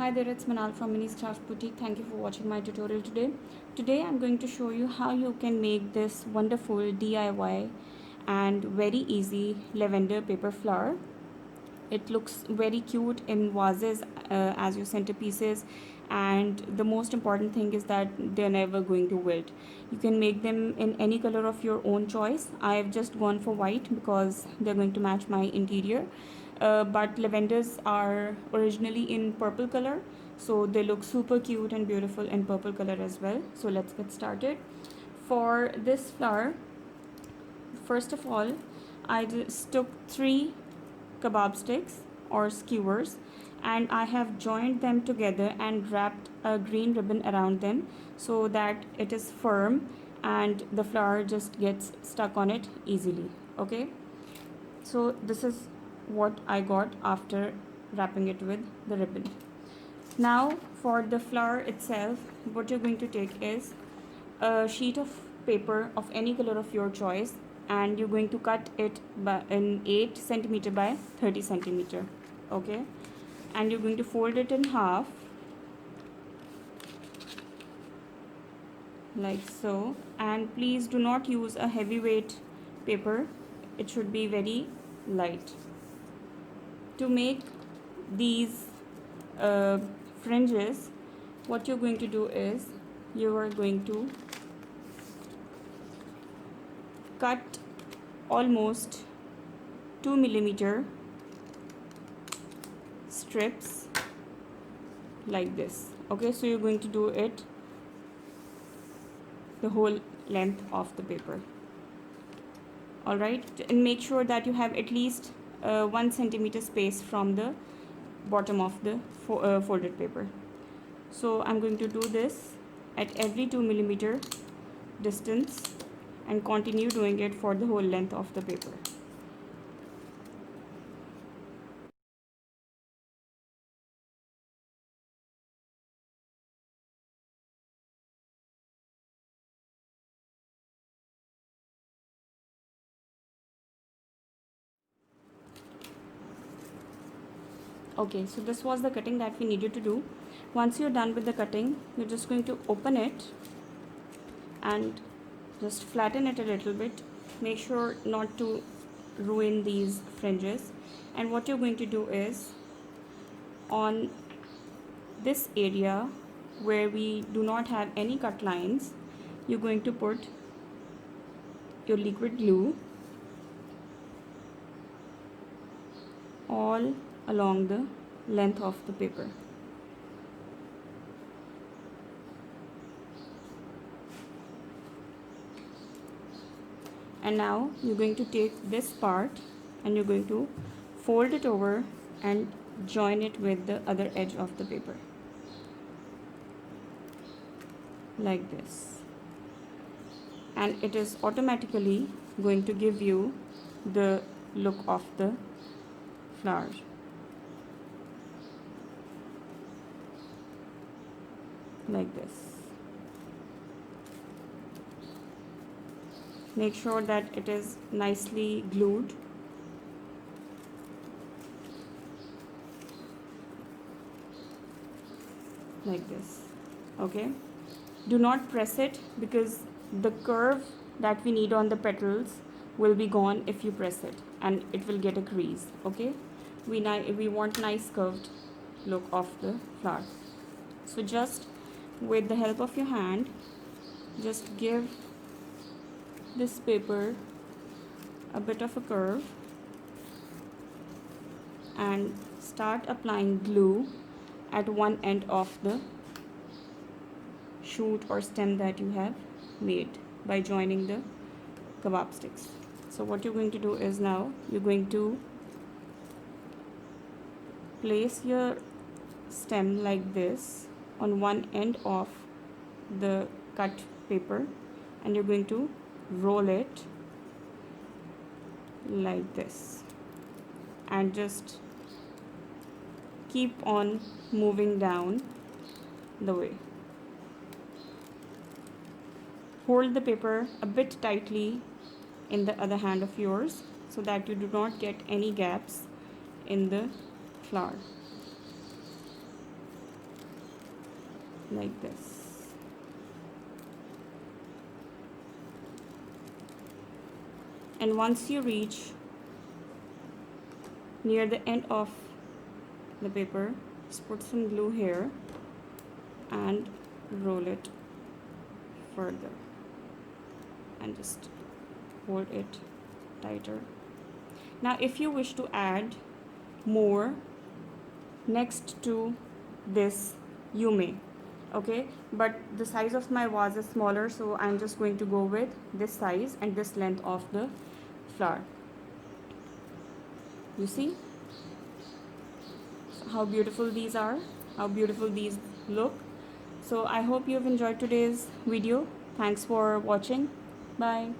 Hi there, it's Manal from Mini's Craft Boutique. Thank you for watching my tutorial today. Today I'm going to show you how you can make this wonderful DIY and very easy lavender paper flower. It looks very cute in vases as your centerpieces, and the most important thing is that they're never going to wilt. You can make them in any color of your own choice. I've just gone for white because they're going to match my interior, but lavenders are originally in purple color, so they look super cute and beautiful in purple color as well. So let's get started. For this flower, first of all, I just took 3 kebab sticks or skewers, and I have joined them together and wrapped a green ribbon around them so that it is firm and the flower just gets stuck on it easily. Okay, so this is what I got after wrapping it with the ribbon. Now for the flower itself, what you're going to take is a sheet of paper of any color of your choice, and you're going to cut it in 8 centimeter by 30 centimeter. Okay, and you're going to fold it in half like so, and please do not use a heavyweight paper. It should be very light. To make these uh, fringes, what you're going to do is you are going to cut almost 2 millimeter strips like this. Okay, so you're going to do it the whole length of the paper. All right, and make sure that you have at least 1 centimeter space from the bottom of the folded paper. So I'm going to do this at every 2 millimeter distance and continue doing it for the whole length of the paper. Okay, so this was the cutting that we needed to do. Once you're done with the cutting, you're just going to open it and just flatten it a little bit. Make sure not to ruin these fringes. And what you're going to do is, on this area where we do not have any cut lines, you're going to put your liquid glue all along the length of the paper. And now you're going to take this part and you're going to fold it over and join it with the other edge of the paper like this, and it is automatically going to give you the look of the flower like this. Make sure that it is nicely glued. Like this. Okay, do not press it because the curve that we need on the petals will be gone if you press it, and it will get a crease. Okay, we want nice curved look of the flower. So just with the help of your hand, just give this paper a bit of a curve and start applying glue at one end of the shoot or stem that you have made by joining the kebab sticks. So what you're going to do is, now you're going to place your stem like this on one end of the cut paper, and you're going to roll it like this and just keep on moving down the way. Hold the paper a bit tightly in the other hand of yours so that you do not get any gaps in the flower. like this. And once you reach near the end of the paper, just put some glue here and roll it further and just hold it tighter. Now if you wish to add more next to this, you may, okay, but the size of my vase is smaller, so I'm just going to go with this size and this length of the flower. You see how beautiful these are, how beautiful these look. So I hope you've enjoyed today's video. Thanks for watching. Bye.